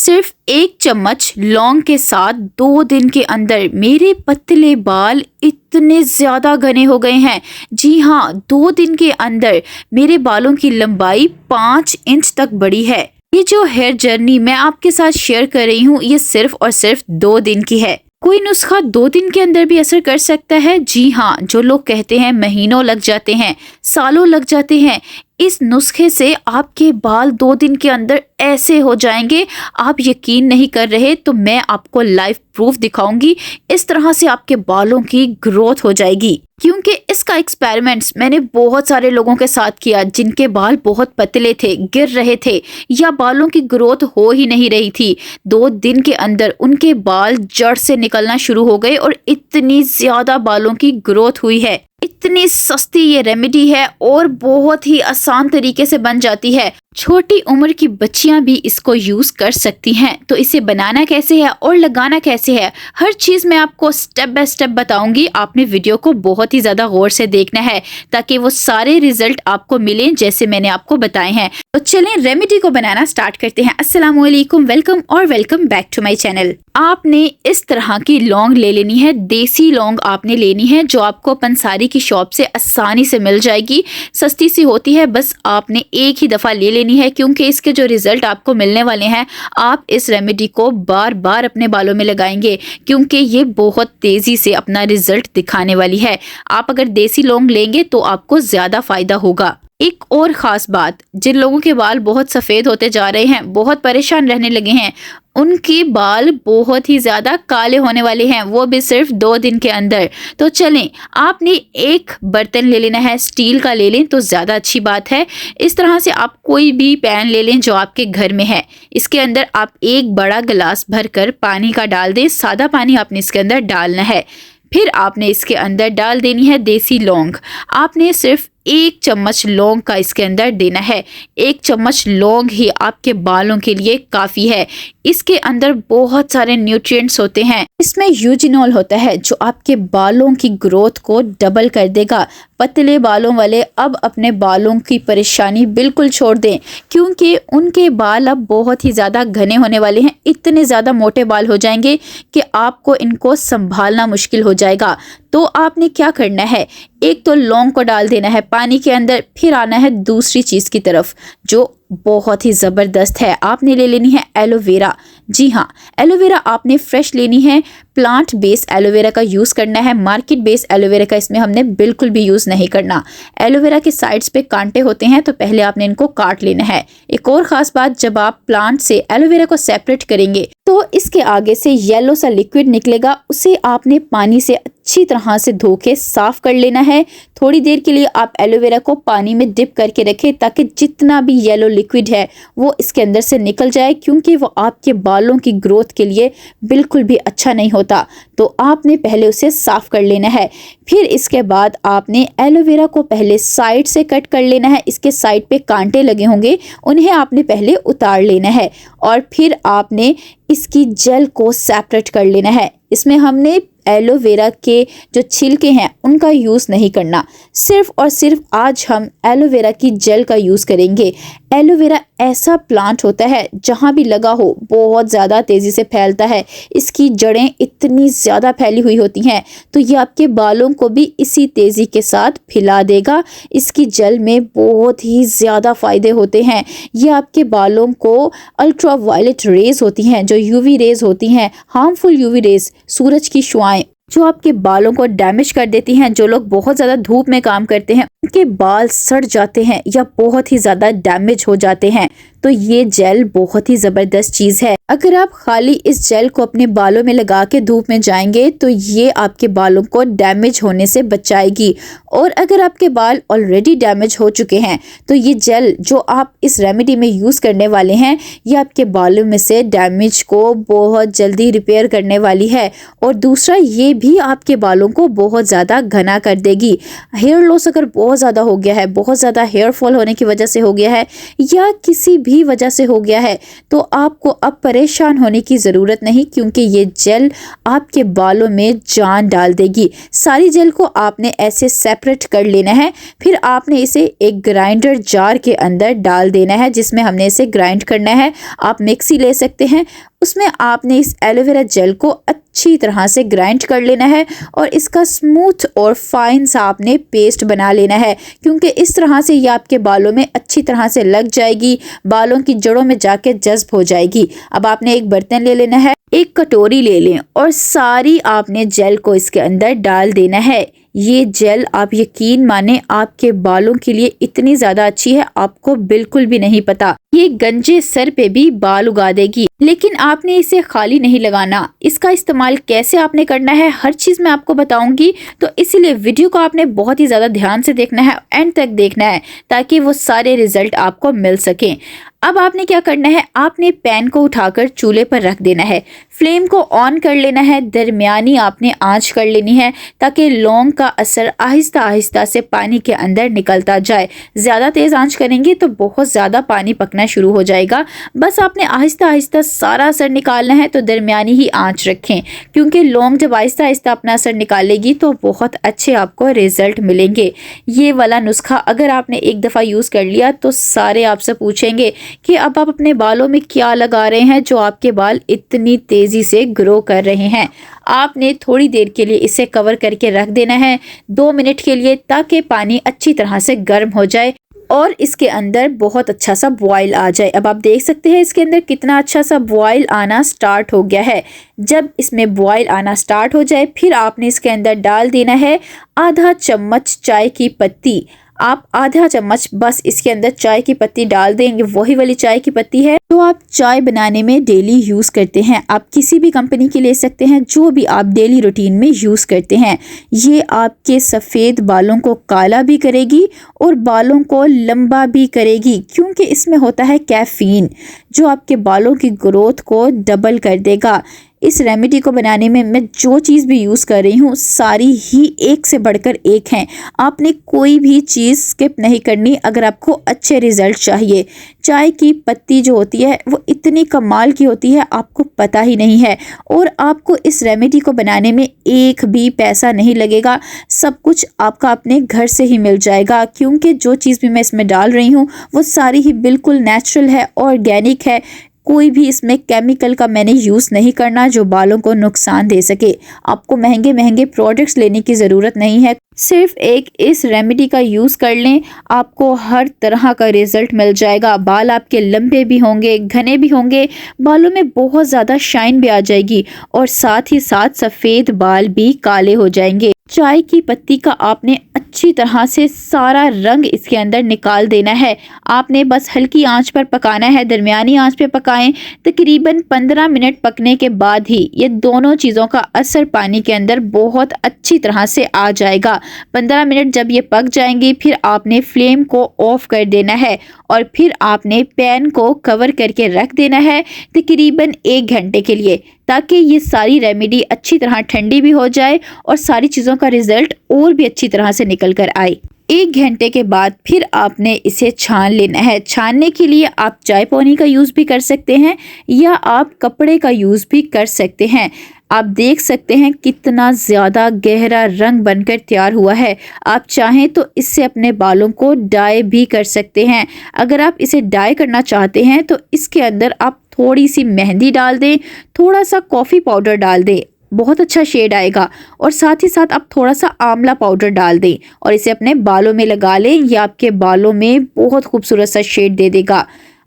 सिर्फ 1 चम्मच लौंग के साथ 2 दिन के अंदर मेरे पतले बाल इतने ज़्यादा घने हो गए हैं। जी हाँ, 2 दिन के अंदर मेरे बालों की लंबाई 5 इंच तक बढ़ी है। ये जो हेयर जर्नी मैं आपके साथ शेयर कर रही हूँ, ये सिर्फ और सिर्फ 2 दिन की है। कोई नुस्खा 2 दिन के अंदर भी असर कर सकता है? जी हाँ, जो लोग कहते हैं महीनों लग जाते हैं, सालों लग जाते हैं, इस नुस्खे से आपके बाल 2 दिन के अंदर ऐसे हो जाएंगे, आप यकीन नहीं कर रहे तो मैं आपको लाइव प्रूफ दिखाऊंगी। इस तरह से आपके बालों की ग्रोथ हो जाएगी, क्योंकि इसका एक्सपेरिमेंट्स मैंने बहुत सारे लोगों के साथ किया जिनके बाल बहुत पतले थे, गिर रहे थे या बालों की ग्रोथ हो ही नहीं रही थी। 2 दिन के अंदर उनके बाल जड़ से निकलना शुरू हो गए और इतनी ज्यादा बालों की ग्रोथ हुई है। इतनी सस्ती ये रेमेडी है और बहुत ही आसान तरीके से बन जाती है। छोटी उम्र की बच्चियां भी इसको यूज कर सकती हैं। तो इसे बनाना कैसे है और लगाना कैसे है, हर चीज मैं आपको स्टेप बाय स्टेप बताऊंगी। आपने वीडियो को बहुत ही ज्यादा गौर से देखना है ताकि वो सारे रिजल्ट आपको मिलें जैसे मैंने आपको बताए हैं। तो चलें रेमेडी को बनाना स्टार्ट करते हैं। अस्सलाम वालेकुम, वेलकम और welcome back to my channel. आपने इस तरह की लौंग ले लेनी है, देसी लौंग आपने लेनी है जो आपको पंसारी की शॉप से आसानी से मिल जाएगी। सस्ती सी होती है, बस आपने एक ही दफा ले लेनी है, क्योंकि इसके जो रिजल्ट आपको मिलने वाले हैं, आप इस रेमेडी को बार बार अपने बालों में लगाएंगे क्योंकि ये बहुत तेजी से अपना रिजल्ट दिखाने वाली है। आप अगर देसी लौंग लेंगे तो आपको ज्यादा फायदा होगा। एक और ख़ास बात, जिन लोगों के बाल बहुत सफ़ेद होते जा रहे हैं, बहुत परेशान रहने लगे हैं, उनके बाल बहुत ही ज़्यादा काले होने वाले हैं, वो भी सिर्फ 2 दिन के अंदर। तो चलें, आपने एक बर्तन ले लेना है, स्टील का ले लें तो ज़्यादा अच्छी बात है। इस तरह से आप कोई भी पैन ले लें जो आपके घर में है। इसके अंदर आप एक बड़ा गिलास भरकर पानी का डाल दें। सादा पानी आपने इसके अंदर डालना है। फिर आपने इसके अंदर डाल देनी है देसी लौंग। आपने सिर्फ 1 चम्मच लौंग का इसके अंदर देना है। 1 चम्मच लौंग ही आपके बालों के लिए काफ़ी है। इसके अंदर बहुत सारे न्यूट्रिएंट्स होते हैं। इसमें यूजिनॉल होता है जो आपके बालों की ग्रोथ को डबल कर देगा। पतले बालों वाले अब अपने बालों की परेशानी बिल्कुल छोड़ दें, क्योंकि उनके बाल अब बहुत ही ज़्यादा घने होने वाले हैं। इतने ज़्यादा मोटे बाल हो जाएंगे कि आपको इनको संभालना मुश्किल हो जाएगा। तो आपने क्या करना है, एक तो लौंग को डाल देना है पानी के अंदर, फिर आना है दूसरी चीज़ की तरफ जो बहुत ही ज़बरदस्त है। आपने ले लेनी है एलोवेरा। जी हाँ, एलोवेरा आपने फ्रेश लेनी है। प्लांट बेस एलोवेरा का यूज़ करना है, मार्केट बेस एलोवेरा का इसमें हमने बिल्कुल भी यूज़ नहीं करना। एलोवेरा के साइड्स पे कांटे होते हैं तो पहले आपने इनको काट लेना है। एक और ख़ास बात, जब आप प्लांट से एलोवेरा को सेपरेट करेंगे तो इसके आगे से येलो सा लिक्विड निकलेगा, उसे आपने पानी से अच्छी तरह से धो के साफ कर लेना है। थोड़ी देर के लिए आप एलोवेरा को पानी में डिप करके रखें ताकि जितना भी येलो लिक्विड है वो इसके अंदर से निकल जाए, क्योंकि वो आपके बालों की ग्रोथ के लिए बिल्कुल भी अच्छा नहीं होता। तो आपने पहले उसे साफ कर लेना है। फिर इसके बाद आपने एलोवेरा को पहले साइड से कट कर लेना है। इसके साइड पे कांटे लगे होंगे, उन्हें आपने पहले उतार लेना है और फिर आपने इसकी जेल को सेपरेट कर लेना है। इसमें हमने एलोवेरा के जो छिलके हैं उनका यूज़ नहीं करना, सिर्फ और सिर्फ आज हम एलोवेरा की जेल का यूज़ करेंगे। एलोवेरा ऐसा प्लांट होता है जहाँ भी लगा हो बहुत ज़्यादा तेज़ी से फैलता है। इसकी जड़ें इतनी ज़्यादा फैली हुई होती हैं तो ये आपके बालों को भी इसी तेज़ी के साथ फैला देगा। इसकी जेल में बहुत ही ज़्यादा फ़ायदे होते हैं। ये आपके बालों को अल्ट्रा वायलेट रेज़ होती हैं, जो यूवी रेज़ होती हैं, हार्मफुल यूवी रेज़, सूरज की शुआएं जो आपके बालों को डैमेज कर देती हैं। जो लोग बहुत ज़्यादा धूप में काम करते हैं उनके बाल सड़ जाते हैं या बहुत ही ज़्यादा डैमेज हो जाते हैं, तो ये जेल बहुत ही ज़बरदस्त चीज़ है। अगर आप खाली इस जेल को अपने बालों में लगा के धूप में जाएंगे तो ये आपके बालों को डैमेज होने से बचाएगी। और अगर आपके बाल ऑलरेडी डैमेज हो चुके हैं तो ये जेल जो आप इस रेमेडी में यूज़ करने वाले हैं, ये आपके बालों में से डैमेज को बहुत जल्दी रिपेयर करने वाली है। और दूसरा, ये भी आपके बालों को बहुत ज़्यादा घना कर देगी। हेयर लॉस अगर बहुत बहुत ज़्यादा हो गया है, बहुत ज़्यादा हेयर फॉल होने की वजह से हो गया है या किसी भी वजह से हो गया है, तो आपको अब परेशान होने की ज़रूरत नहीं, क्योंकि ये जेल आपके बालों में जान डाल देगी। सारी जेल को आपने ऐसे सेपरेट कर लेना है, फिर आपने इसे एक ग्राइंडर जार के अंदर डाल देना है जिसमें हमने इसे ग्राइंड करना है। आप मिक्सी ले सकते हैं, उसमें आपने इस एलोवेरा जेल को अच्छी तरह से ग्राइंड कर लेना है और इसका स्मूथ और फाइन सा आपने पेस्ट बना लेना है, क्योंकि इस तरह से ये आपके बालों में अच्छी तरह से लग जाएगी, बालों की जड़ों में जाके जज्ब हो जाएगी। अब आपने एक बर्तन ले लेना है, एक कटोरी ले लें और सारी आपने जेल को इसके अंदर डाल देना है। ये जेल आप यकीन माने आपके बालों के लिए इतनी ज़्यादा अच्छी है, आपको बिल्कुल भी नहीं पता। ये गंजे सर पे भी बाल उगा देगी। लेकिन आपने इसे खाली नहीं लगाना, इसका इस्तेमाल कैसे आपने करना है हर चीज़ मैं आपको बताऊंगी, तो इसीलिए वीडियो को आपने बहुत ही ज़्यादा ध्यान से देखना है, एंड तक देखना है, ताकि वो सारे रिजल्ट आपको मिल सकें। अब आपने क्या करना है, आपने पैन को उठाकर चूल्हे पर रख देना है, फ्लेम को ऑन कर लेना है, दरमियानी आपने आंच कर लेनी है ताकि लौंग का असर आहिस्ता आहिस्ता से पानी के अंदर निकलता जाए। ज़्यादा तेज़ आंच करेंगे तो बहुत ज़्यादा पानी पकना शुरू हो जाएगा। बस आपने आहिस्ता आहिस्ता सारा असर निकालना है, तो दरमियानी ही आंच रखें, क्योंकि लौंग जब आहिस्ता आहिस्ता अपना असर निकालेगी तो बहुत अच्छे आपको रिजल्ट मिलेंगे। ये वाला नुस्खा अगर आपने एक दफ़ा यूज़ कर लिया तो सारे आपसे पूछेंगे कि अब आप अपने बालों में क्या लगा रहे हैं जो आपके बाल इतनी तेज़ी से ग्रो कर रहे हैं। आपने थोड़ी देर के लिए इसे कवर करके रख देना है, 2 मिनट के लिए, ताकि पानी अच्छी तरह से गर्म हो जाए और इसके अंदर बहुत अच्छा सा बॉयल आ जाए। अब आप देख सकते हैं इसके अंदर कितना अच्छा सा बॉयल आना स्टार्ट हो गया है। जब इसमें बॉयल आना स्टार्ट हो जाए फिर आपने इसके अंदर डाल देना है आधा चम्मच चाय की पत्ती। आप आधा चम्मच बस इसके अंदर चाय की पत्ती डाल देंगे, वही वाली चाय की पत्ती है जो आप चाय बनाने में डेली यूज़ करते हैं। आप किसी भी कंपनी की ले सकते हैं, जो भी आप डेली रूटीन में यूज़ करते हैं। ये आपके सफ़ेद बालों को काला भी करेगी और बालों को लंबा भी करेगी, क्योंकि इसमें होता है कैफ़ीन जो आपके बालों की ग्रोथ को डबल कर देगा। इस रेमेडी को बनाने में मैं जो चीज़ भी यूज़ कर रही हूँ सारी ही एक से बढ़कर एक हैं। आपने कोई भी चीज़ स्किप नहीं करनी अगर आपको अच्छे रिज़ल्ट चाहिए। चाय की पत्ती जो होती है वो इतनी कमाल की होती है, आपको पता ही नहीं है, और आपको इस रेमेडी को बनाने में एक भी पैसा नहीं लगेगा। सब कुछ आपका अपने घर से ही मिल जाएगा, क्योंकि जो चीज़ भी मैं इसमें डाल रही हूँ वो सारी ही बिल्कुल नेचुरल है, ऑर्गेनिक है। कोई भी इसमें केमिकल का मैंने यूज़ नहीं करना जो बालों को नुकसान दे सके। आपको महंगे महंगे प्रोडक्ट्स लेने की ज़रूरत नहीं है, सिर्फ एक इस रेमेडी का यूज़ कर लें, आपको हर तरह का रिजल्ट मिल जाएगा। बाल आपके लंबे भी होंगे, घने भी होंगे, बालों में बहुत ज़्यादा शाइन भी आ जाएगी और साथ ही साथ सफ़ेद बाल भी काले हो जाएंगे। चाय की पत्ती का आपने अच्छी तरह से सारा रंग इसके अंदर निकाल देना है। आपने बस हल्की आंच पर पकाना है, दरमियानी आंच पे पकाएं। तकरीबन 15 मिनट पकने के बाद ही ये दोनों चीज़ों का असर पानी के अंदर बहुत अच्छी तरह से आ जाएगा। 15 मिनट जब ये पक जाएंगी फिर आपने फ्लेम को ऑफ कर देना है और फिर आपने पैन को कवर करके रख देना है तकरीबन 1 घंटे के लिए, ताकि ये सारी रेमेडी अच्छी तरह ठंडी भी हो जाए और सारी चीज़ों का रिजल्ट और भी अच्छी तरह से निकल कर आए। 1 घंटे के बाद फिर आपने इसे छान लेना है। छानने के लिए आप चाय पौनी का यूज़ भी कर सकते हैं या आप कपड़े का यूज़ भी कर सकते हैं। आप देख सकते हैं कितना ज़्यादा गहरा रंग बनकर तैयार हुआ है। आप चाहें तो इससे अपने बालों को डाई भी कर सकते हैं। अगर आप इसे डाई करना चाहते हैं तो इसके अंदर आप थोड़ी सी मेहंदी डाल दें, थोड़ा सा कॉफ़ी पाउडर डाल दें, बहुत अच्छा शेड आएगा, और साथ ही साथ आप थोड़ा सा आंवला पाउडर डाल दें और इसे अपने बालों में लगा लें। ये आपके बालों में बहुत खूबसूरत सा शेड दे देगा।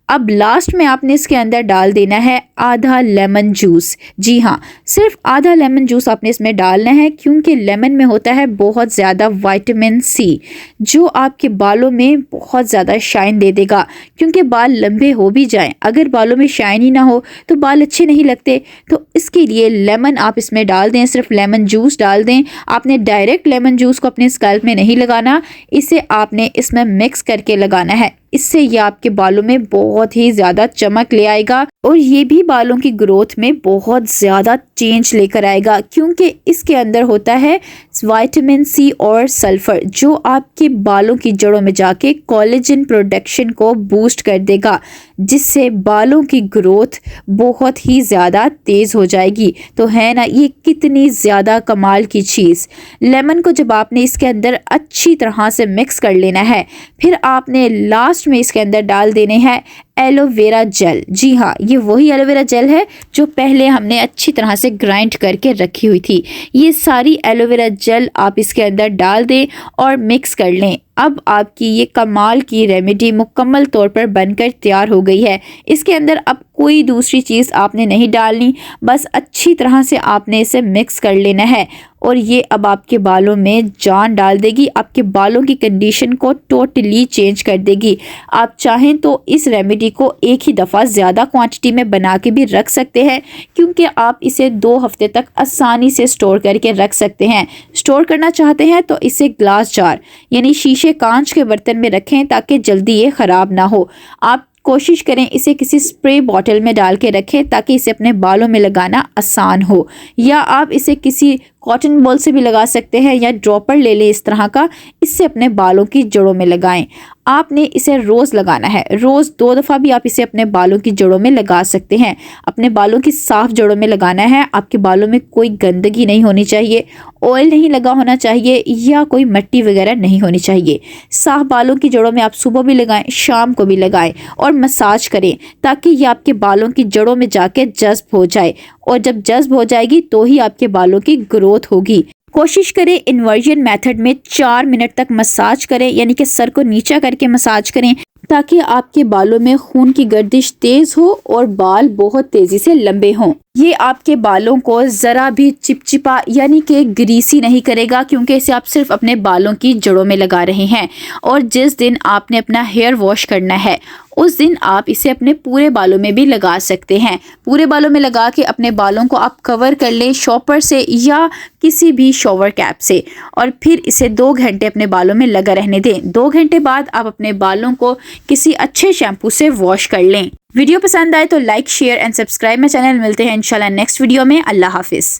अब लास्ट में आपने इसके अंदर डाल देना है आधा लेमन जूस। जी हाँ, सिर्फ आधा लेमन जूस आपने इसमें डालना है, क्योंकि लेमन में होता है बहुत ज़्यादा विटामिन सी जो आपके बालों में बहुत ज़्यादा शाइन दे देगा। क्योंकि बाल लंबे हो भी जाएं, अगर बालों में शाइन ही ना हो तो बाल अच्छे नहीं लगते, तो इसके लिए लेमन आप इसमें डाल दें, सिर्फ लेमन जूस डाल दें। आपने डायरेक्ट लेमन जूस को अपने स्कैल्प में नहीं लगाना, इसे आपने इसमें मिक्स करके लगाना है। इससे ये आपके बालों में बहुत ही ज़्यादा चमक ले आएगा और ये भी बालों की ग्रोथ में बहुत ज़्यादा चेंज लेकर आएगा, क्योंकि इसके अंदर होता है विटामिन सी और सल्फर, जो आपके बालों की जड़ों में जाके कोलेजन प्रोडक्शन को बूस्ट कर देगा, जिससे बालों की ग्रोथ बहुत ही ज़्यादा तेज़ हो जाएगी। तो है ना ये कितनी ज़्यादा कमाल की चीज़। लेमन को जब आपने इसके अंदर अच्छी तरह से मिक्स कर लेना है, फिर आपने लास्ट में इसके अंदर डाल देने हैं एलोवेरा जेल। जी हाँ, ये वही एलोवेरा जेल है जो पहले हमने अच्छी तरह से ग्राइंड करके रखी हुई थी। ये सारी एलोवेरा जेल आप इसके अंदर डाल दें और मिक्स कर लें। अब आपकी ये कमाल की रेमेडी मुकम्मल तौर पर बनकर तैयार हो गई है। इसके अंदर अब कोई दूसरी चीज़ आपने नहीं डालनी, बस अच्छी तरह से आपने इसे मिक्स कर लेना है और ये अब आपके बालों में जान डाल देगी, आपके बालों की कंडीशन को टोटली चेंज कर देगी। आप चाहें तो इस रेमेडी को एक ही दफ़ा ज़्यादा क्वांटिटी में बना के भी रख सकते हैं, क्योंकि आप इसे 2 हफ्ते तक आसानी से स्टोर करके रख सकते हैं। स्टोर करना चाहते हैं तो इसे ग्लास जार यानी शीशे कांच के बर्तन में रखें ताकि जल्दी ये ख़राब ना हो। आप कोशिश करें इसे किसी स्प्रे बॉटल में डाल के रखें ताकि इसे अपने बालों में लगाना आसान हो, या आप इसे किसी कॉटन बॉल से भी लगा सकते हैं या ड्रॉपर ले लें इस तरह का, इससे अपने बालों की जड़ों में लगाएं। आपने इसे रोज़ लगाना है, रोज़ 2 दफ़ा भी आप इसे अपने बालों की जड़ों में लगा सकते हैं। अपने बालों की साफ़ जड़ों में लगाना है। आपके बालों में कोई गंदगी नहीं होनी चाहिए, ऑयल नहीं लगा होना चाहिए या कोई मिट्टी वगैरह नहीं होनी चाहिए। साफ़ बालों की जड़ों में आप सुबह भी लगाएं, शाम को भी लगाएं और मसाज करें ताकि ये आपके बालों की जड़ों में जाके जज्ब हो जाए, और जब जज्ब हो जाएगी तो ही आपके बालों की ग्रोथ होगी। कोशिश करें इन्वर्जन मेथड में 4 मिनट तक मसाज करें, यानी कि सर को नीचा करके मसाज करें ताकि आपके बालों में खून की गर्दिश तेज़ हो और बाल बहुत तेज़ी से लंबे हों। ये आपके बालों को ज़रा भी चिपचिपा यानी कि ग्रीसी नहीं करेगा, क्योंकि इसे आप सिर्फ अपने बालों की जड़ों में लगा रहे हैं। और जिस दिन आपने अपना हेयर वॉश करना है उस दिन आप इसे अपने पूरे बालों में भी लगा सकते हैं। पूरे बालों में लगा के अपने बालों को आप कवर कर लें शॉपर से या किसी भी शॉवर कैप से, और फिर इसे 2 घंटे अपने बालों में लगा रहने दें। 2 घंटे बाद आप अपने बालों को किसी अच्छे शैम्पू से वॉश कर लें। वीडियो पसंद आए तो like, share and subscribe my channel. मिलते हैं इंशाल्लाह नेक्स्ट वीडियो में। अल्लाह हाफिज़।